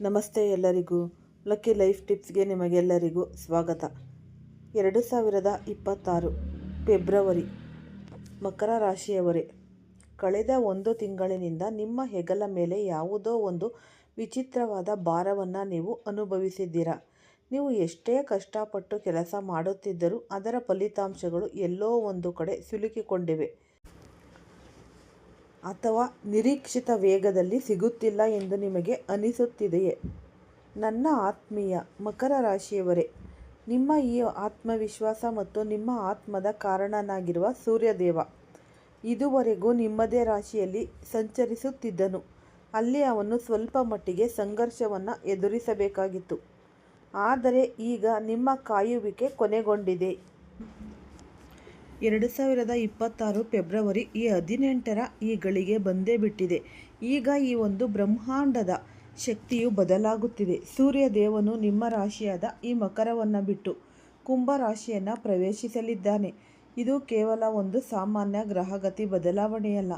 ನಮಸ್ತೆ ಎಲ್ಲರಿಗೂ. Lucky life ಟಿಪ್ಸ್ಗೆ ನಿಮಗೆಲ್ಲರಿಗೂ ಸ್ವಾಗತ. 2026 ಫೆಬ್ರವರಿ. ಮಕರ ರಾಶಿಯವರೇ, ಕಳೆದ ಒಂದು ತಿಂಗಳಿನಿಂದ ನಿಮ್ಮ ಹೆಗಲ ಮೇಲೆ ಯಾವುದೋ ಒಂದು ವಿಚಿತ್ರವಾದ ಭಾರವನ್ನು ನೀವು ಅನುಭವಿಸಿದ್ದೀರಾ. ನೀವು ಎಷ್ಟೇ ಕಷ್ಟಪಟ್ಟು ಕೆಲಸ ಮಾಡುತ್ತಿದ್ದರೂ ಅದರ ಫಲಿತಾಂಶಗಳು ಎಲ್ಲೋ ಒಂದು ಕಡೆ ಸಿಲುಕಿಕೊಂಡಿವೆ ಅಥವಾ ನಿರೀಕ್ಷಿತ ವೇಗದಲ್ಲಿ ಸಿಗುತ್ತಿಲ್ಲ ಎಂದು ನಿಮಗೆ ಅನಿಸುತ್ತಿದೆಯೇ? ನನ್ನ ಆತ್ಮೀಯ ಮಕರ ರಾಶಿಯವರೇ, ನಿಮ್ಮ ಈ ಆತ್ಮವಿಶ್ವಾಸ ಮತ್ತು ನಿಮ್ಮ ಆತ್ಮದ ಕಾರಣನಾಗಿರುವ ಸೂರ್ಯದೇವ ಇದುವರೆಗೂ ನಿಮ್ಮದೇ ರಾಶಿಯಲ್ಲಿ ಸಂಚರಿಸುತ್ತಿದ್ದನು. ಅಲ್ಲಿ ಅವನು ಸ್ವಲ್ಪ ಮಟ್ಟಿಗೆ ಸಂಘರ್ಷವನ್ನು ಎದುರಿಸಬೇಕಾಗಿತ್ತು. ಆದರೆ ಈಗ ನಿಮ್ಮ ಕಾಯುವಿಕೆ ಕೊನೆಗೊಂಡಿದೆ. 2026 ಫೆಬ್ರವರಿ 18ರ ಈ ಗಳಿಗೆ ಬಂದೇ ಬಿಟ್ಟಿದೆ. ಈಗ ಈ ಒಂದು ಬ್ರಹ್ಮಾಂಡದ ಶಕ್ತಿಯು ಬದಲಾಗುತ್ತಿದೆ. ಸೂರ್ಯದೇವನು ನಿಮ್ಮ ರಾಶಿಯಾದ ಈ ಮಕರವನ್ನು ಬಿಟ್ಟು ಕುಂಭ ರಾಶಿಯನ್ನು ಪ್ರವೇಶಿಸಲಿದ್ದಾನೆ. ಇದು ಕೇವಲ ಒಂದು ಸಾಮಾನ್ಯ ಗ್ರಹಗತಿ ಬದಲಾವಣೆಯಲ್ಲ.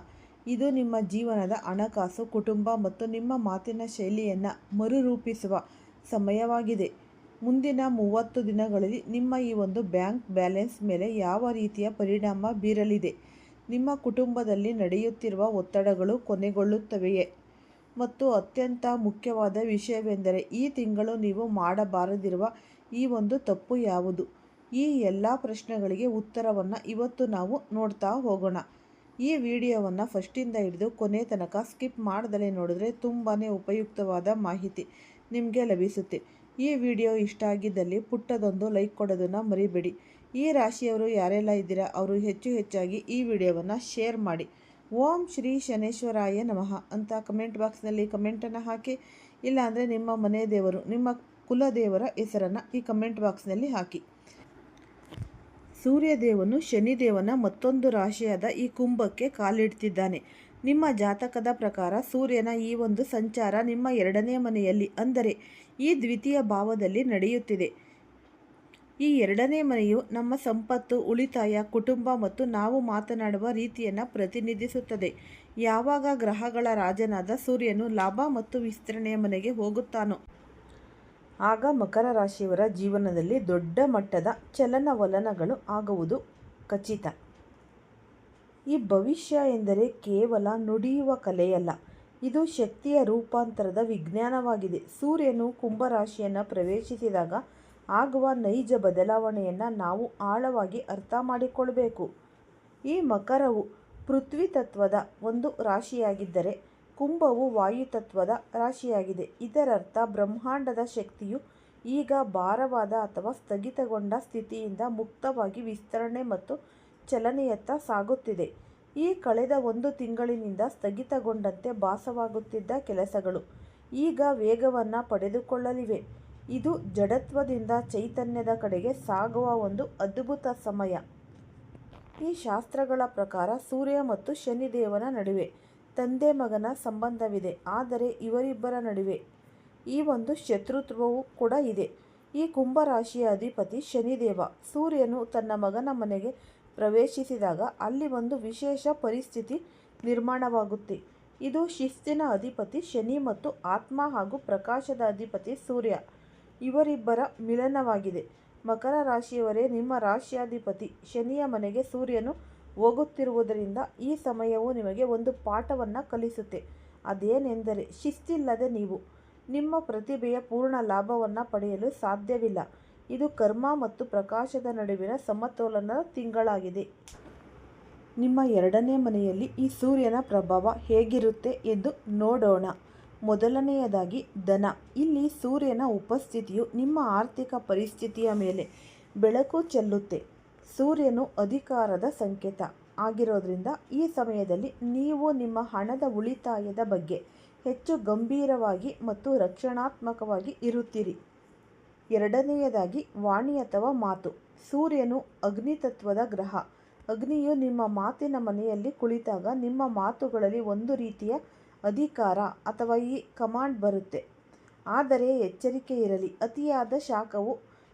ಇದು ನಿಮ್ಮ ಜೀವನದ ಹಣಕಾಸು, ಕುಟುಂಬ ಮತ್ತು ನಿಮ್ಮ ಮಾತಿನ ಶೈಲಿಯನ್ನು ಮರುರೂಪಿಸುವ ಸಮಯವಾಗಿದೆ. ಮುಂದಿನ 30 ದಿನಗಳಲ್ಲಿ ನಿಮ್ಮ ಈ ಒಂದು ಬ್ಯಾಂಕ್ ಬ್ಯಾಲೆನ್ಸ್ ಮೇಲೆ ಯಾವ ರೀತಿಯ ಪರಿಣಾಮ ಬೀರಲಿದೆ? ನಿಮ್ಮ ಕುಟುಂಬದಲ್ಲಿ ನಡೆಯುತ್ತಿರುವ ಒತ್ತಡಗಳು ಕೊನೆಗೊಳ್ಳುತ್ತವೆಯೇ? ಮತ್ತು ಅತ್ಯಂತ ಮುಖ್ಯವಾದ ವಿಷಯವೆಂದರೆ, ಈ ತಿಂಗಳು ನೀವು ಮಾಡಬಾರದಿರುವ ಈ ಒಂದು ತಪ್ಪು ಯಾವುದು? ಈ ಎಲ್ಲ ಪ್ರಶ್ನೆಗಳಿಗೆ ಉತ್ತರವನ್ನು ಇವತ್ತು ನಾವು ನೋಡ್ತಾ ಹೋಗೋಣ. ಈ ವಿಡಿಯೋವನ್ನು ಫಸ್ಟಿಂದ ಹಿಡಿದು ಕೊನೆ ತನಕ ಸ್ಕಿಪ್ ಮಾಡದಲೇ ನೋಡಿದ್ರೆ ತುಂಬಾ ಉಪಯುಕ್ತವಾದ ಮಾಹಿತಿ ನಿಮಗೆ ಲಭಿಸುತ್ತೆ. ಈ ವಿಡಿಯೋ ಇಷ್ಟ ಆಗಿದ್ದಲ್ಲಿ ಪುಟ್ಟದೊಂದು ಲೈಕ್ ಕೊಡೋದನ್ನು ಮರಿಬೇಡಿ. ಈ ರಾಶಿಯವರು ಯಾರೆಲ್ಲ ಇದ್ದೀರಾ ಅವರು ಹೆಚ್ಚಾಗಿ ಈ ವಿಡಿಯೋವನ್ನು ಶೇರ್ ಮಾಡಿ. ಓಂ ಶ್ರೀ ಶನೇಶ್ವರಾಯ ನಮಃ ಅಂತ ಕಮೆಂಟ್ ಬಾಕ್ಸ್ನಲ್ಲಿ ಕಮೆಂಟನ್ನು ಹಾಕಿ. ಇಲ್ಲಾಂದರೆ ನಿಮ್ಮ ಮನೆ ದೇವರು, ನಿಮ್ಮ ಕುಲದೇವರ ಹೆಸರನ್ನು ಈ ಕಮೆಂಟ್ ಬಾಕ್ಸ್ನಲ್ಲಿ ಹಾಕಿ. ಸೂರ್ಯದೇವನು ಶನಿದೇವನ ಮತ್ತೊಂದು ರಾಶಿಯಾದ ಈ ಕುಂಭಕ್ಕೆ ಕಾಲಿಡ್ತಿದ್ದಾನೆ. ನಿಮ್ಮ ಜಾತಕದ ಪ್ರಕಾರ ಸೂರ್ಯನ ಈ ಒಂದು ಸಂಚಾರ ನಿಮ್ಮ 2ನೇ ಮನೆಯಲ್ಲಿ, ಅಂದರೆ ಈ ದ್ವಿತೀಯ ಭಾವದಲ್ಲಿ ನಡೆಯುತ್ತಿದೆ. ಈ 2ನೇ ಮನೆಯು ನಮ್ಮ ಸಂಪತ್ತು, ಉಳಿತಾಯ, ಕುಟುಂಬ ಮತ್ತು ನಾವು ಮಾತನಾಡುವ ರೀತಿಯನ್ನು ಪ್ರತಿನಿಧಿಸುತ್ತದೆ. ಯಾವಾಗ ಗ್ರಹಗಳ ರಾಜನಾದ ಸೂರ್ಯನು ಲಾಭ ಮತ್ತು ವಿಸ್ತರಣೆಯ ಮನೆಗೆ ಹೋಗುತ್ತಾನೋ ಆಗ ಮಕರ ರಾಶಿಯವರ ಜೀವನದಲ್ಲಿ ದೊಡ್ಡ ಮಟ್ಟದ ಚಲನವಲನಗಳು ಆಗುವುದು ಖಚಿತ. ಈ ಭವಿಷ್ಯ ಎಂದರೆ ಕೇವಲ ನುಡಿಯುವ ಕಲೆಯಲ್ಲ, ಇದು ಶಕ್ತಿಯ ರೂಪಾಂತರದ ವಿಜ್ಞಾನವಾಗಿದೆ. ಸೂರ್ಯನು ಕುಂಭರಾಶಿಯನ್ನು ಪ್ರವೇಶಿಸಿದಾಗ ಆಗುವ ನೈಜ ಬದಲಾವಣೆಯನ್ನು ನಾವು ಆಳವಾಗಿ ಅರ್ಥ ಮಾಡಿಕೊಳ್ಬೇಕು. ಈ ಮಕರವು ಪೃಥ್ವಿ ತತ್ವದ ಒಂದು ರಾಶಿಯಾಗಿದ್ದರೆ ಕುಂಭವು ವಾಯುತತ್ವದ ರಾಶಿಯಾಗಿದೆ. ಇದರರ್ಥ ಬ್ರಹ್ಮಾಂಡದ ಶಕ್ತಿಯು ಈಗ ಭಾರವಾದ ಅಥವಾ ಸ್ಥಗಿತಗೊಂಡ ಸ್ಥಿತಿಯಿಂದ ಮುಕ್ತವಾಗಿ ವಿಸ್ತರಣೆ ಮತ್ತು ಚಲನೆಯತ್ತ ಸಾಗುತ್ತಿದೆ. ಈ ಕಳೆದ ಒಂದು ತಿಂಗಳಿನಿಂದ ಸ್ಥಗಿತಗೊಂಡಂತೆ ಭಾಸವಾಗುತ್ತಿದ್ದ ಕೆಲಸಗಳು ಈಗ ವೇಗವನ್ನು ಪಡೆದುಕೊಳ್ಳಲಿವೆ. ಇದು ಜಡತ್ವದಿಂದ ಚೈತನ್ಯದ ಕಡೆಗೆ ಸಾಗುವ ಒಂದು ಅದ್ಭುತ ಸಮಯ. ಈ ಶಾಸ್ತ್ರಗಳ ಪ್ರಕಾರ ಸೂರ್ಯ ಮತ್ತು ಶನಿದೇವನ ನಡುವೆ ತಂದೆ ಮಗನ ಸಂಬಂಧವಿದೆ. ಆದರೆ ಇವರಿಬ್ಬರ ನಡುವೆ ಈ ಒಂದು ಶತ್ರುತ್ವವು ಕೂಡ ಇದೆ. ಈ ಕುಂಭರಾಶಿಯ ಅಧಿಪತಿ ಶನಿದೇವ. ಸೂರ್ಯನು ತನ್ನ ಮಗನ ಮನೆಗೆ ಪ್ರವೇಶಿಸಿದಾಗ ಅಲ್ಲಿ ಒಂದು ವಿಶೇಷ ಪರಿಸ್ಥಿತಿ ನಿರ್ಮಾಣವಾಗುತ್ತೆ. ಇದು ಶಿಸ್ತಿನ ಅಧಿಪತಿ ಶನಿ ಮತ್ತು ಆತ್ಮ ಹಾಗೂ ಪ್ರಕಾಶದ ಅಧಿಪತಿ ಸೂರ್ಯ ಇವರಿಬ್ಬರ ಮಿಲನವಾಗಿದೆ. ಮಕರ ರಾಶಿಯವರೇ, ನಿಮ್ಮ ರಾಶಿಯಾಧಿಪತಿ ಶನಿಯ ಮನೆಗೆ ಸೂರ್ಯನು ಹೋಗುತ್ತಿರುವುದರಿಂದ ಈ ಸಮಯವು ನಿಮಗೆ ಒಂದು ಪಾಠವನ್ನು ಕಲಿಸುತ್ತೆ. ಅದೇನೆಂದರೆ, ಶಿಸ್ತಿಲ್ಲದೆ ನೀವು ನಿಮ್ಮ ಪ್ರತಿಭೆಯ ಪೂರ್ಣ ಲಾಭವನ್ನು ಪಡೆಯಲು ಸಾಧ್ಯವಿಲ್ಲ. ಇದು ಕರ್ಮ ಮತ್ತು ಪ್ರಕಾಶದ ನಡುವಿನ ಸಮತೋಲನದ ತಿಂಗಳಾಗಿದೆ. ನಿಮ್ಮ 2ನೇ ಮನೆಯಲ್ಲಿ ಈ ಸೂರ್ಯನ ಪ್ರಭಾವ ಹೇಗಿರುತ್ತೆ ಎಂದು ನೋಡೋಣ. ಮೊದಲನೆಯದಾಗಿ ಧನ. ಇಲ್ಲಿ ಸೂರ್ಯನ ಉಪಸ್ಥಿತಿಯು ನಿಮ್ಮ ಆರ್ಥಿಕ ಪರಿಸ್ಥಿತಿಯ ಮೇಲೆ ಬೆಳಕು ಚೆಲ್ಲುತ್ತೆ. ಸೂರ್ಯನು ಅಧಿಕಾರದ ಸಂಕೇತ ಆಗಿರೋದ್ರಿಂದ ಈ ಸಮಯದಲ್ಲಿ ನೀವು ನಿಮ್ಮ ಹಣದ ಉಳಿತಾಯದ ಬಗ್ಗೆ ಹೆಚ್ಚು ಗಂಭೀರವಾಗಿ ಮತ್ತು ರಕ್ಷಣಾತ್ಮಕವಾಗಿ ಇರುತ್ತೀರಿ. 2ನೇಯದಾಗಿ ವಾಣಿ ಅಥವಾ ಮಾತು. ಸೂರ್ಯನು ಅಗ್ನಿತತ್ವದ ಗ್ರಹ. ಅಗ್ನಿಯು ನಿಮ್ಮ ಮಾತಿನ ಮನೆಯಲ್ಲಿ ಕುಳಿತಾಗ ನಿಮ್ಮ ಮಾತುಗಳಲ್ಲಿ ಒಂದು ರೀತಿಯ ಅಧಿಕಾರ ಅಥವಾ ಈ ಕಮಾಂಡ್ ಬರುತ್ತೆ. ಆದರೆ ಎಚ್ಚರಿಕೆ ಇರಲಿ, ಅತಿಯಾದ ಶಾಖವು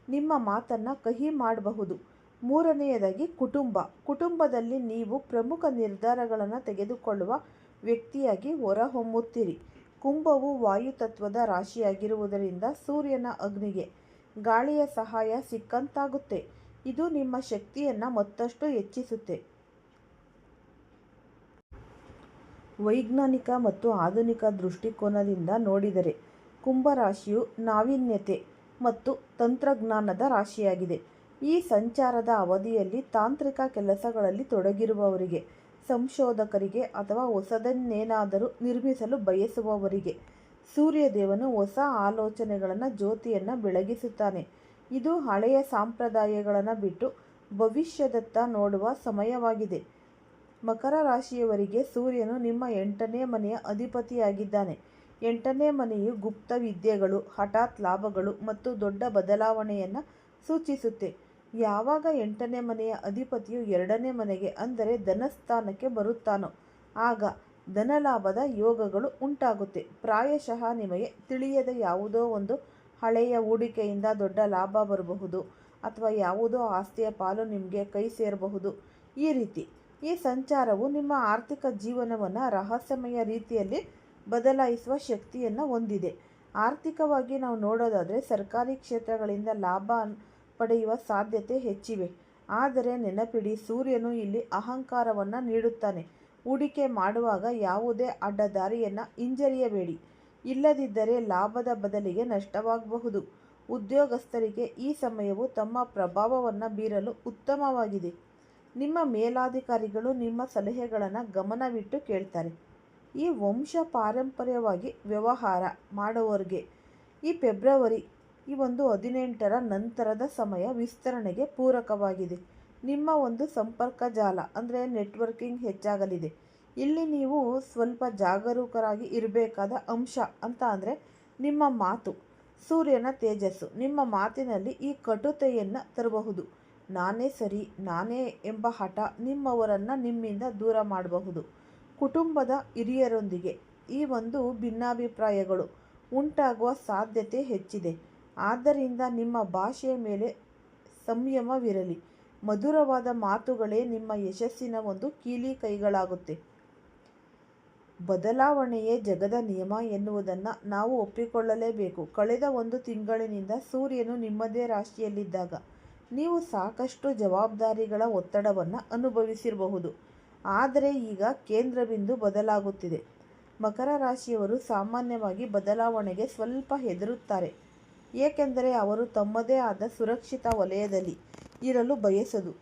ನಿಮ್ಮ ಮಾತನ್ನು ಕಹಿ ಮಾಡಬಹುದು. 3ನೇಯದಾಗಿ ಕುಟುಂಬ. ಕುಟುಂಬದಲ್ಲಿ ನೀವು ಪ್ರಮುಖ ನಿರ್ಧಾರಗಳನ್ನು ತೆಗೆದುಕೊಳ್ಳುವ ವ್ಯಕ್ತಿಯಾಗಿ ಹೊರಹೊಮ್ಮುತ್ತೀರಿ. ಕುಂಭವು ವಾಯುತತ್ವದ ರಾಶಿಯಾಗಿರುವುದರಿಂದ ಸೂರ್ಯನ ಅಗ್ನಿಗೆ ಗಾಳಿಯ ಸಹಾಯ ಸಿಕ್ಕಂತಾಗುತ್ತೆ. ಇದು ನಿಮ್ಮ ಶಕ್ತಿಯನ್ನು ಮತ್ತಷ್ಟು ಹೆಚ್ಚಿಸುತ್ತೆ. ವೈಜ್ಞಾನಿಕ ಮತ್ತು ಆಧುನಿಕ ದೃಷ್ಟಿಕೋನದಿಂದ ನೋಡಿದರೆ ಕುಂಭರಾಶಿಯು ನಾವೀನ್ಯತೆ ಮತ್ತು ತಂತ್ರಜ್ಞಾನದ ರಾಶಿಯಾಗಿದೆ. ಈ ಸಂಚಾರದ ಅವಧಿಯಲ್ಲಿ ತಾಂತ್ರಿಕ ಕೆಲಸಗಳಲ್ಲಿ ತೊಡಗಿರುವವರಿಗೆ, ಸಂಶೋಧಕರಿಗೆ ಅಥವಾ ಹೊಸದನ್ನೇನಾದರೂ ನಿರ್ಮಿಸಲು ಬಯಸುವವರಿಗೆ ಸೂರ್ಯದೇವನು ಹೊಸ ಆಲೋಚನೆಗಳನ್ನು ಜ್ಯೋತಿಯನ್ನು ಬೆಳಗಿಸುತ್ತಾನೆ. ಇದು ಹಳೆಯ ಸಂಪ್ರದಾಯಗಳನ್ನು ಬಿಟ್ಟು ಭವಿಷ್ಯದತ್ತ ನೋಡುವ ಸಮಯವಾಗಿದೆ. ಮಕರ ರಾಶಿಯವರಿಗೆ ಸೂರ್ಯನು ನಿಮ್ಮ 8ನೇ ಮನೆಯ ಅಧಿಪತಿಯಾಗಿದ್ದಾನೆ. 8ನೇ ಮನೆಯು ಗುಪ್ತ ವಿದ್ಯೆಗಳು, ಹಠಾತ್ ಲಾಭಗಳು ಮತ್ತು ದೊಡ್ಡ ಬದಲಾವಣೆಯನ್ನು ಸೂಚಿಸುತ್ತೆ. ಯಾವಾಗ 8ನೇ ಮನೆಯ ಅಧಿಪತಿಯು 2ನೇ ಮನೆಗೆ ಅಂದರೆ ಧನಸ್ಥಾನಕ್ಕೆ ಬರುತ್ತಾನೋ ಆಗ ಧನಲಾಭದ ಯೋಗಗಳು ಉಂಟಾಗುತ್ತೆ. ಪ್ರಾಯಶಃ ನಿಮಗೆ ತಿಳಿಯದ ಯಾವುದೋ ಒಂದು ಹಳೆಯ ಹೂಡಿಕೆಯಿಂದ ದೊಡ್ಡ ಲಾಭ ಬರಬಹುದು ಅಥವಾ ಯಾವುದೋ ಆಸ್ತಿಯ ಪಾಲು ನಿಮಗೆ ಕೈ ಸೇರಬಹುದು. ಈ ರೀತಿ ಈ ಸಂಚಾರವು ನಿಮ್ಮ ಆರ್ಥಿಕ ಜೀವನವನ್ನು ರಹಸ್ಯಮಯ ರೀತಿಯಲ್ಲಿ ಬದಲಾಯಿಸುವ ಶಕ್ತಿಯನ್ನು ಹೊಂದಿದೆ. ಆರ್ಥಿಕವಾಗಿ ನಾವು ನೋಡೋದಾದರೆ ಸರ್ಕಾರಿ ಕ್ಷೇತ್ರಗಳಿಂದ ಲಾಭ ಪಡೆಯುವ ಸಾಧ್ಯತೆ ಹೆಚ್ಚಿವೆ. ಆದರೆ ನೆನಪಿಡಿ, ಸೂರ್ಯನು ಇಲ್ಲಿ ಅಹಂಕಾರವನ್ನು ನೀಡುತ್ತಾನೆ. ಹೂಡಿಕೆ ಮಾಡುವಾಗ ಯಾವುದೇ ಅಡ್ಡದಾರಿಯನ್ನು ಹಿಂಜರಿಯಬೇಡಿ, ಇಲ್ಲದಿದ್ದರೆ ಲಾಭದ ಬದಲಿಗೆ ನಷ್ಟವಾಗಬಹುದು. ಉದ್ಯೋಗಸ್ಥರಿಗೆ ಈ ಸಮಯವು ತಮ್ಮ ಪ್ರಭಾವವನ್ನು ಬೀರಲು ಉತ್ತಮವಾಗಿದೆ. ನಿಮ್ಮ ಮೇಲಾಧಿಕಾರಿಗಳು ನಿಮ್ಮ ಸಲಹೆಗಳನ್ನು ಗಮನವಿಟ್ಟು ಕೇಳ್ತಾರೆ. ಈ ವಂಶ ಪಾರಂಪರ್ಯವಾಗಿ ವ್ಯವಹಾರ ಮಾಡುವವರಿಗೆ ಈ ಫೆಬ್ರವರಿ 18ರ ನಂತರದ ಸಮಯ ವಿಸ್ತರಣೆಗೆ ಪೂರಕವಾಗಿದೆ. ನಿಮ್ಮ ಒಂದು ಸಂಪರ್ಕ ಜಾಲ ಅಂದರೆ ನೆಟ್ವರ್ಕಿಂಗ್ ಹೆಚ್ಚಾಗಲಿದೆ. ಇಲ್ಲಿ ನೀವು ಸ್ವಲ್ಪ ಜಾಗರೂಕರಾಗಿ ಇರಬೇಕಾದ ಅಂಶ ಅಂತ ಅಂದರೆ ನಿಮ್ಮ ಮಾತು. ಸೂರ್ಯನ ತೇಜಸ್ಸು ನಿಮ್ಮ ಮಾತಿನಲ್ಲಿ ಈ ಕಟುತೆಯನ್ನು ತರಬಹುದು. ನಾನೇ ಸರಿ, ನಾನೇ ಎಂಬ ಹಠ ನಿಮ್ಮವರನ್ನು ನಿಮ್ಮಿಂದ ದೂರ ಮಾಡಬಹುದು. ಕುಟುಂಬದ ಹಿರಿಯರೊಂದಿಗೆ ಈ ಒಂದು ಭಿನ್ನಾಭಿಪ್ರಾಯಗಳು ಉಂಟಾಗುವ ಸಾಧ್ಯತೆ ಹೆಚ್ಚಿದೆ. ಆದ್ದರಿಂದ ನಿಮ್ಮ ಭಾಷೆಯ ಮೇಲೆ ಸಂಯಮವಿರಲಿ. ಮಧುರವಾದ ಮಾತುಗಳೇ ನಿಮ್ಮ ಯಶಸ್ಸಿನ ಒಂದು ಕೀಲಿ ಕೈಗಳಾಗುತ್ತೆ. ಬದಲಾವಣೆಯೇ ಜಗದ ನಿಯಮ ಎನ್ನುವುದನ್ನು ನಾವು ಒಪ್ಪಿಕೊಳ್ಳಲೇಬೇಕು. ಕಳೆದ 1 ತಿಂಗಳಿನಿಂದ ಸೂರ್ಯನು ನಿಮ್ಮದೇ ರಾಶಿಯಲ್ಲಿದ್ದಾಗ ನೀವು ಸಾಕಷ್ಟು ಜವಾಬ್ದಾರಿಗಳ ಒತ್ತಡವನ್ನು ಅನುಭವಿಸಿರಬಹುದು. ಆದರೆ ಈಗ ಕೇಂದ್ರಬಿಂದು ಬದಲಾಗುತ್ತಿದೆ. ಮಕರ ರಾಶಿಯವರು ಸಾಮಾನ್ಯವಾಗಿ ಬದಲಾವಣೆಗೆ ಸ್ವಲ್ಪ ಹೆದರುತ್ತಾರೆ, ಏಕೆಂದರೆ ಅವರು ತಮ್ಮದೇ ಆದ ಸುರಕ್ಷಿತ ವಲಯದಲ್ಲಿ ಇರಲು ಬಯಸದು.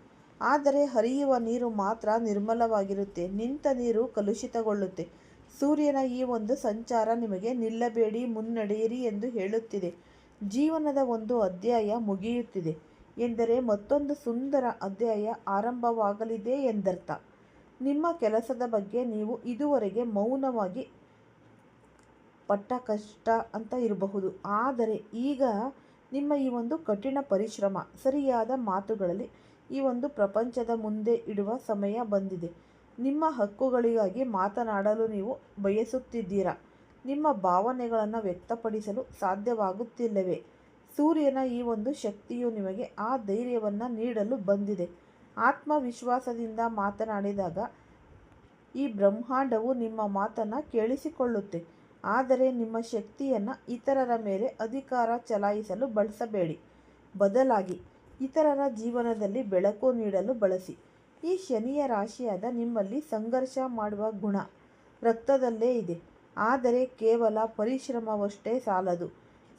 ಆದರೆ ಹರಿಯುವ ನೀರು ಮಾತ್ರ ನಿರ್ಮಲವಾಗಿರುತ್ತೆ, ನಿಂತ ನೀರು ಕಲುಷಿತಗೊಳ್ಳುತ್ತೆ. ಸೂರ್ಯನ ಈ ಒಂದು ಸಂಚಾರ ನಿಮಗೆ ನಿಲ್ಲಬೇಡಿ, ಮುನ್ನಡೆಯಿರಿ ಎಂದು ಹೇಳುತ್ತಿದೆ. ಜೀವನದ ಒಂದು ಅಧ್ಯಾಯ ಮುಗಿಯುತ್ತಿದೆ ಎಂದರೆ ಮತ್ತೊಂದು ಸುಂದರ ಅಧ್ಯಾಯ ಆರಂಭವಾಗಲಿದೆ ಎಂದರ್ಥ. ನಿಮ್ಮ ಕೆಲಸದ ಬಗ್ಗೆ ನೀವು ಇದುವರೆಗೆ ಮೌನವಾಗಿ ಪಟ್ಟ ಕಷ್ಟ ಅಂತ ಇರಬಹುದು. ಆದರೆ ಈಗ ನಿಮ್ಮ ಈ ಒಂದು ಕಠಿಣ ಪರಿಶ್ರಮ ಸರಿಯಾದ ಮಾತುಗಳಲ್ಲಿ ಈ ಒಂದು ಪ್ರಪಂಚದ ಮುಂದೆ ಇಡುವ ಸಮಯ ಬಂದಿದೆ. ನಿಮ್ಮ ಹಕ್ಕುಗಳಿಗಾಗಿ ಮಾತನಾಡಲು ನೀವು ಬಯಸುತ್ತಿದ್ದೀರಾ? ನಿಮ್ಮ ಭಾವನೆಗಳನ್ನು ವ್ಯಕ್ತಪಡಿಸಲು ಸಾಧ್ಯವಾಗುತ್ತಿಲ್ಲವೇ? ಸೂರ್ಯನ ಈ ಒಂದು ಶಕ್ತಿಯು ನಿಮಗೆ ಆ ಧೈರ್ಯವನ್ನು ನೀಡಲು ಬಂದಿದೆ. ಆತ್ಮವಿಶ್ವಾಸದಿಂದ ಮಾತನಾಡಿದಾಗ ಈ ಬ್ರಹ್ಮಾಂಡವು ನಿಮ್ಮ ಮಾತನ್ನು ಕೇಳಿಸಿಕೊಳ್ಳುತ್ತೆ. ಆದರೆ ನಿಮ್ಮ ಶಕ್ತಿಯನ್ನು ಇತರರ ಮೇಲೆ ಅಧಿಕಾರ ಚಲಾಯಿಸಲು ಬಳಸಬೇಡಿ. ಬದಲಾಗಿ ಇತರರ ಜೀವನದಲ್ಲಿ ಬೆಳಕು ನೀಡಲು ಬಳಸಿ. ಈ ಶನಿಯ ರಾಶಿಯಾದ ನಿಮ್ಮಲ್ಲಿ ಸಂಘರ್ಷ ಮಾಡುವ ಗುಣ ರಕ್ತದಲ್ಲೇ ಇದೆ. ಆದರೆ ಕೇವಲ ಪರಿಶ್ರಮವಷ್ಟೇ ಸಾಲದು.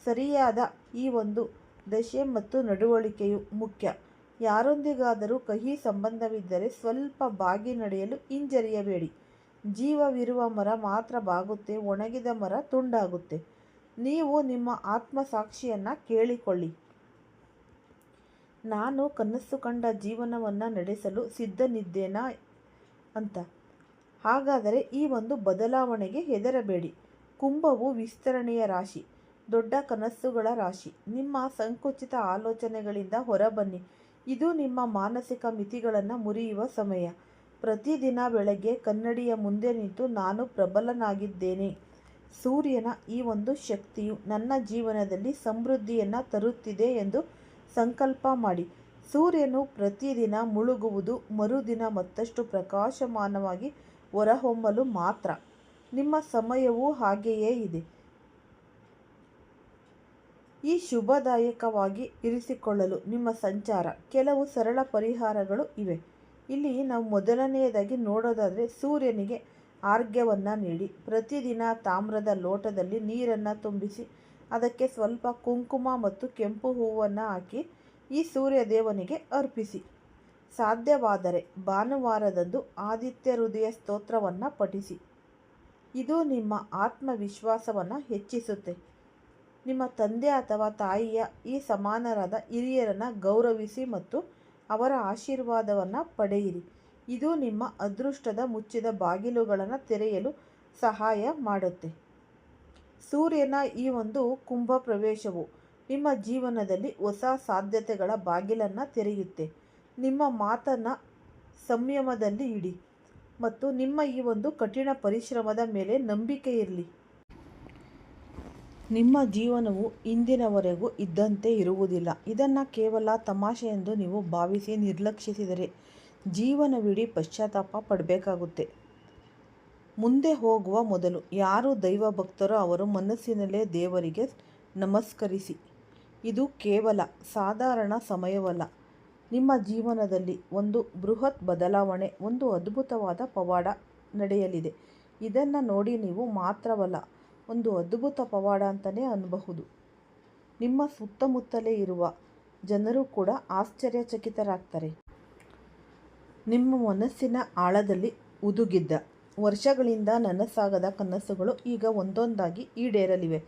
ಸರಿಯಾದ ಈ ಒಂದು ದಶೆ ಮತ್ತು ನಡವಳಿಕೆಯು ಮುಖ್ಯ. ಯಾರೊಂದಿಗಾದರೂ ಕಹಿ ಸಂಬಂಧವಿದ್ದರೆ ಸ್ವಲ್ಪ ಬಾಗಿ ನಡೆಯಲು ಹಿಂಜರಿಯಬೇಡಿ. ಜೀವವಿರುವ ಮರ ಮಾತ್ರ ಬಾಗುತ್ತೆ, ಒಣಗಿದ ಮರ ತುಂಡಾಗುತ್ತೆ. ನೀವು ನಿಮ್ಮ ಆತ್ಮಸಾಕ್ಷಿಯನ್ನು ಕೇಳಿಕೊಳ್ಳಿ. ನಾನು ಕನಸು ಕಂಡ ಜೀವನವನ್ನು ನಡೆಸಲು ಸಿದ್ಧನಿದ್ದೇನಾ ಅಂತ. ಹಾಗಾದರೆ ಈ ಒಂದು ಬದಲಾವಣೆಗೆ ಹೆದರಬೇಡಿ. ಕುಂಭವು ವಿಸ್ತರಣೆಯ ರಾಶಿ, ದೊಡ್ಡ ಕನಸುಗಳ ರಾಶಿ. ನಿಮ್ಮ ಸಂಕುಚಿತ ಆಲೋಚನೆಗಳಿಂದ ಹೊರಬನ್ನಿ. ಇದು ನಿಮ್ಮ ಮಾನಸಿಕ ಮಿತಿಗಳನ್ನು ಮುರಿಯುವ ಸಮಯ. ಪ್ರತಿದಿನ ಬೆಳಗ್ಗೆ ಕನ್ನಡಿಯ ಮುಂದೆ ನಿಂತು ನಾನು ಪ್ರಬಲನಾಗಿದ್ದೇನೆ. ಸೂರ್ಯನ ಈ ಒಂದು ಶಕ್ತಿಯು ನನ್ನ ಜೀವನದಲ್ಲಿ ಸಮೃದ್ಧಿಯನ್ನು ತರುತ್ತಿದೆ ಎಂದು ಸಂಕಲ್ಪ ಮಾಡಿ. ಸೂರ್ಯನು ಪ್ರತಿದಿನ ಮುಳುಗುವುದು ಮರುದಿನ ಮತ್ತಷ್ಟು ಪ್ರಕಾಶಮಾನವಾಗಿ ಹೊರಹೊಮ್ಮಲು ಮಾತ್ರ. ನಿಮ್ಮ ಸಮಯವೂ ಹಾಗೆಯೇ ಇದೆ. ಈ ಶುಭದಾಯಕವಾಗಿ ಇರಿಸಿಕೊಳ್ಳಲು ನಿಮ್ಮ ಸಂಚಾರ ಕೆಲವು ಸರಳ ಪರಿಹಾರಗಳು ಇವೆ. ಇಲ್ಲಿ ನಾವು ಮೊದಲನೆಯದಾಗಿ ನೋಡೋದಾದರೆ, ಸೂರ್ಯನಿಗೆ ಅರ್ಘ್ಯವನ್ನು ನೀಡಿ. ಪ್ರತಿದಿನ ತಾಮ್ರದ ಲೋಟದಲ್ಲಿ ನೀರನ್ನು ತುಂಬಿಸಿ ಅದಕ್ಕೆ ಸ್ವಲ್ಪ ಕುಂಕುಮ ಮತ್ತು ಕೆಂಪು ಹೂವನ್ನು ಹಾಕಿ ಈ ಸೂರ್ಯ ದೇವನಿಗೆ ಅರ್ಪಿಸಿ. ಸಾಧ್ಯವಾದರೆ ಭಾನುವಾರದಂದು ಆದಿತ್ಯ ಹೃದಯ ಸ್ತೋತ್ರವನ್ನು ಪಠಿಸಿ. ಇದು ನಿಮ್ಮ ಆತ್ಮವಿಶ್ವಾಸವನ್ನು ಹೆಚ್ಚಿಸುತ್ತೆ. ನಿಮ್ಮ ತಂದೆ ಅಥವಾ ತಾಯಿಯ ಈ ಸಮಾನರಾದ ಹಿರಿಯರನ್ನು ಗೌರವಿಸಿ ಮತ್ತು ಅವರ ಆಶೀರ್ವಾದವನ್ನು ಪಡೆಯಿರಿ. ಇದು ನಿಮ್ಮ ಅದೃಷ್ಟದ ಮುಚ್ಚಿದ ಬಾಗಿಲುಗಳನ್ನು ತೆರೆಯಲು ಸಹಾಯ ಮಾಡುತ್ತೆ. ಸೂರ್ಯನ ಈ ಒಂದು ಕುಂಭ ಪ್ರವೇಶವು ನಿಮ್ಮ ಜೀವನದಲ್ಲಿ ಹೊಸ ಸಾಧ್ಯತೆಗಳ ಬಾಗಿಲನ್ನು ತೆರೆಯುತ್ತೆ. ನಿಮ್ಮ ಮಾತನ್ನು ಸಂಯಮದಲ್ಲಿ ಇಡಿ ಮತ್ತು ನಿಮ್ಮ ಈ ಒಂದು ಕಠಿಣ ಪರಿಶ್ರಮದ ಮೇಲೆ ನಂಬಿಕೆ ಇರಲಿ. ನಿಮ್ಮ ಜೀವನವು ಇಂದಿನವರೆಗೂ ಇದ್ದಂತೆ ಇರುವುದಿಲ್ಲ. ಇದನ್ನು ಕೇವಲ ತಮಾಷೆ ಎಂದು ನೀವು ಭಾವಿಸಿ ನಿರ್ಲಕ್ಷಿಸಿದರೆ ಜೀವನವಿಡೀ ಪಶ್ಚಾತ್ತಾಪ ಪಡಬೇಕಾಗುತ್ತೆ. ಮುಂದೆ ಹೋಗುವ ಮೊದಲು ಯಾರು ದೈವ ಭಕ್ತರೋ ಅವರು ಮನಸ್ಸಿನಲ್ಲೇ ದೇವರಿಗೆ ನಮಸ್ಕರಿಸಿ. ಇದು ಕೇವಲ ಸಾಧಾರಣ ಸಮಯವಲ್ಲ. ನಿಮ್ಮ ಜೀವನದಲ್ಲಿ ಒಂದು ಬೃಹತ್ ಬದಲಾವಣೆ, ಒಂದು ಅದ್ಭುತವಾದ ಪವಾಡ ನಡೆಯಲಿದೆ. ಇದನ್ನು ನೋಡಿ ನೀವು ಮಾತ್ರವಲ್ಲ, ಒಂದು ಅದ್ಭುತ ಪವಾಡ ಅಂತಲೇ ಅನ್ನಬಹುದು. ನಿಮ್ಮ ಸುತ್ತಮುತ್ತಲೇ ಇರುವ ಜನರು ಕೂಡ ಆಶ್ಚರ್ಯಚಕಿತರಾಗ್ತಾರೆ. ನಿಮ್ಮ ಮನಸ್ಸಿನ ಆಳದಲ್ಲಿ ಹುದುಗಿದ್ದ ವರ್ಷಗಳಿಂದ ನನಸಾಗದ ಕನಸುಗಳು ಈಗ ಒಂದೊಂದಾಗಿ ಈಡೇರಲಿವೆ.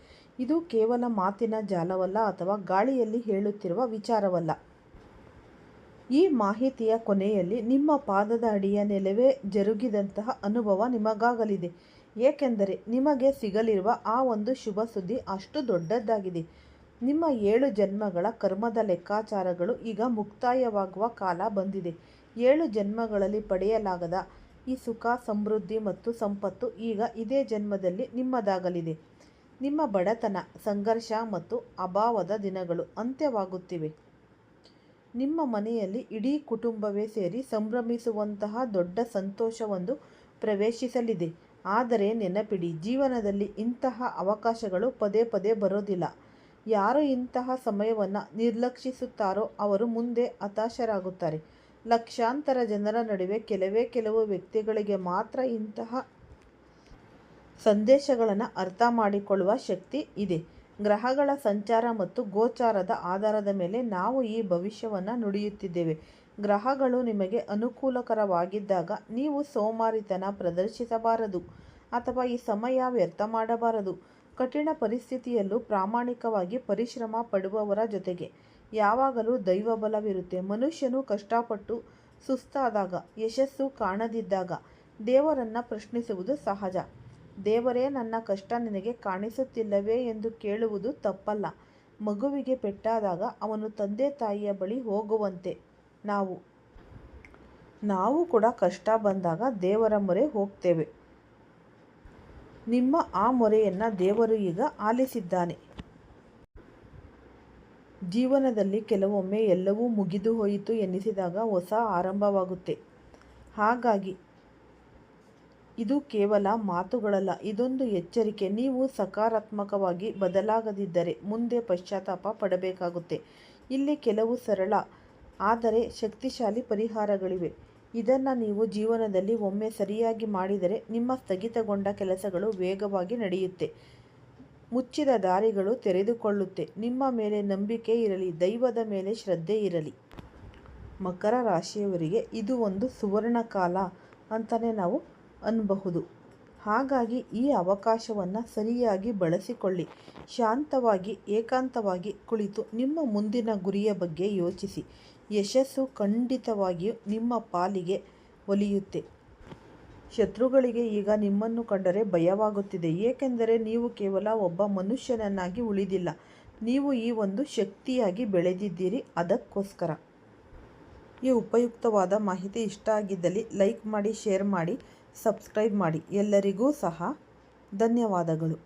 ಇದು ಕೇವಲ ಮಾತಿನ ಜಾಲವಲ್ಲ ಅಥವಾ ಗಾಳಿಯಲ್ಲಿ ಹೇಳುತ್ತಿರುವ ವಿಚಾರವಲ್ಲ. ಈ ಮಾಹಿತಿಯ ಕೊನೆಯಲ್ಲಿ ನಿಮ್ಮ ಪಾದದ ಅಡಿಯ ನೆಲವೇ ಜರುಗಿದಂತಹ ಅನುಭವ ನಿಮಗಾಗಲಿದೆ. ಏಕೆಂದರೆ ನಿಮಗೆ ಸಿಗಲಿರುವ ಆ ಒಂದು ಶುಭ ಸುದ್ದಿ ಅಷ್ಟು ದೊಡ್ಡದಾಗಿದೆ. ನಿಮ್ಮ 7 ಜನ್ಮಗಳ ಕರ್ಮದ ಲೆಕ್ಕಾಚಾರಗಳು ಈಗ ಮುಕ್ತಾಯವಾಗುವ ಕಾಲ ಬಂದಿದೆ. 7 ಜನ್ಮಗಳಲ್ಲಿ ಪಡೆಯಲಾಗದ ಈ ಸುಖ, ಸಮೃದ್ಧಿ ಮತ್ತು ಸಂಪತ್ತು ಈಗ ಇದೇ ಜನ್ಮದಲ್ಲಿ ನಿಮ್ಮದಾಗಲಿದೆ. ನಿಮ್ಮ ಬಡತನ, ಸಂಘರ್ಷ ಮತ್ತು ಅಭಾವದ ದಿನಗಳು ಅಂತ್ಯವಾಗುತ್ತಿವೆ. ನಿಮ್ಮ ಮನೆಯಲ್ಲಿ ಇಡೀ ಕುಟುಂಬವೇ ಸೇರಿ ಸಂಭ್ರಮಿಸುವಂತಹ ದೊಡ್ಡ ಸಂತೋಷವೊಂದು ಪ್ರವೇಶಿಸಲಿದೆ. ಆದರೆ ನೆನಪಿಡಿ, ಜೀವನದಲ್ಲಿ ಇಂತಹ ಅವಕಾಶಗಳು ಪದೇ ಪದೇ ಬರೋದಿಲ್ಲ. ಯಾರು ಇಂತಹ ಸಮಯವನ್ನು ನಿರ್ಲಕ್ಷಿಸುತ್ತಾರೋ ಅವರು ಮುಂದೆ ಹತಾಶರಾಗುತ್ತಾರೆ. ಲಕ್ಷಾಂತರ ಜನರ ನಡುವೆ ಕೆಲವು ವ್ಯಕ್ತಿಗಳಿಗೆ ಮಾತ್ರ ಇಂತಹ ಸಂದೇಶಗಳನ್ನು ಅರ್ಥ ಮಾಡಿಕೊಳ್ಳುವ ಶಕ್ತಿ ಇದೆ. ಗ್ರಹಗಳ ಸಂಚಾರ ಮತ್ತು ಗೋಚಾರದ ಆಧಾರದ ಮೇಲೆ ನಾವು ಈ ಭವಿಷ್ಯವನ್ನು ನುಡಿಯುತ್ತಿದ್ದೇವೆ. ಗ್ರಹಗಳು ನಿಮಗೆ ಅನುಕೂಲಕರವಾಗಿದ್ದಾಗ ನೀವು ಸೋಮಾರಿತನ ಪ್ರದರ್ಶಿಸಬಾರದು ಅಥವಾ ಈ ಸಮಯ ವ್ಯರ್ಥ ಮಾಡಬಾರದು. ಕಠಿಣ ಪರಿಸ್ಥಿತಿಯಲ್ಲೂ ಪ್ರಾಮಾಣಿಕವಾಗಿ ಪರಿಶ್ರಮ ಪಡುವವರ ಜೊತೆಗೆ ಯಾವಾಗಲೂ ದೈವಬಲವಿರುತ್ತೆ. ಮನುಷ್ಯನು ಕಷ್ಟಪಟ್ಟು ಸುಸ್ತಾದಾಗ, ಯಶಸ್ಸು ಕಾಣದಿದ್ದಾಗ ದೇವರನ್ನು ಪ್ರಶ್ನಿಸುವುದು ಸಹಜ. ದೇವರೇ, ನನ್ನ ಕಷ್ಟ ನಿನಗೆ ಕಾಣಿಸುತ್ತಿಲ್ಲವೇ ಎಂದು ಕೇಳುವುದು ತಪ್ಪಲ್ಲ. ಮಗುವಿಗೆ ಪೆಟ್ಟಾದಾಗ ಅವನು ತಂದೆ ತಾಯಿಯ ಬಳಿ ಹೋಗುವಂತೆ ನಾವು ಕೂಡ ಕಷ್ಟ ಬಂದಾಗ ದೇವರ ಮೊರೆ ಹೋಗ್ತೇವೆ. ನಿಮ್ಮ ಆ ಮೊರೆಯನ್ನು ದೇವರು ಈಗ ಆಲಿಸಿದ್ದಾನೆ. ಜೀವನದಲ್ಲಿ ಕೆಲವೊಮ್ಮೆ ಎಲ್ಲವೂ ಮುಗಿದು ಹೋಯಿತು ಎನ್ನಿಸಿದಾಗ ಹೊಸ ಆರಂಭವಾಗುತ್ತೆ. ಹಾಗಾಗಿ ಇದು ಕೇವಲ ಮಾತುಗಳಲ್ಲ, ಇದೊಂದು ಎಚ್ಚರಿಕೆ. ನೀವು ಸಕಾರಾತ್ಮಕವಾಗಿ ಬದಲಾಗದಿದ್ದರೆ ಮುಂದೆ ಪಶ್ಚಾತ್ತಾಪ ಪಡಬೇಕಾಗುತ್ತೆ. ಇಲ್ಲಿ ಕೆಲವು ಸರಳ ಆದರೆ ಶಕ್ತಿಶಾಲಿ ಪರಿಹಾರಗಳಿವೆ. ಇದನ್ನು ನೀವು ಜೀವನದಲ್ಲಿ ಒಮ್ಮೆ ಸರಿಯಾಗಿ ಮಾಡಿದರೆ ನಿಮ್ಮ ಸ್ಥಗಿತಗೊಂಡ ಕೆಲಸಗಳು ವೇಗವಾಗಿ ನಡೆಯುತ್ತೆ. ಮುಚ್ಚಿದ ದಾರಿಗಳು ತೆರೆದುಕೊಳ್ಳುತ್ತೆ. ನಿಮ್ಮ ಮೇಲೆ ನಂಬಿಕೆ ಇರಲಿ, ದೈವದ ಮೇಲೆ ಶ್ರದ್ಧೆ ಇರಲಿ. ಮಕರ ರಾಶಿಯವರಿಗೆ ಇದು ಒಂದು ಸುವರ್ಣ ಕಾಲ ಅಂತಲೇ ನಾವು ಅನ್ನಬಹುದು. ಹಾಗಾಗಿ ಈ ಅವಕಾಶವನ್ನು ಸರಿಯಾಗಿ ಬಳಸಿಕೊಳ್ಳಿ. ಶಾಂತವಾಗಿ ಏಕಾಂತವಾಗಿ ಕುಳಿತು ನಿಮ್ಮ ಮುಂದಿನ ಗುರಿಯ ಬಗ್ಗೆ ಯೋಚಿಸಿ. ಯಶಸ್ಸು ಖಂಡಿತವಾಗಿಯೂ ನಿಮ್ಮ ಪಾಲಿಗೆ ಒಲಿಯುತ್ತೆ. ಶತ್ರುಗಳಿಗೆ ಈಗ ನಿಮ್ಮನ್ನು ಕಂಡರೆ ಭಯವಾಗುತ್ತಿದೆ. ಏಕೆಂದರೆ ನೀವು ಕೇವಲ ಒಬ್ಬ ಮನುಷ್ಯನನ್ನಾಗಿ ಉಳಿದಿಲ್ಲ, ನೀವು ಈ ಒಂದು ಶಕ್ತಿಯಾಗಿ ಬೆಳೆದಿದ್ದೀರಿ. ಅದಕ್ಕೋಸ್ಕರ ಈ ಉಪಯುಕ್ತವಾದ ಮಾಹಿತಿ ಇಷ್ಟ ಆಗಿದ್ದಲ್ಲಿ ಲೈಕ್ ಮಾಡಿ, ಶೇರ್ ಮಾಡಿ, ಸಬ್ಸ್ಕ್ರೈಬ್ ಮಾಡಿ. ಎಲ್ಲರಿಗೂ ಸಹ ಧನ್ಯವಾದಗಳು.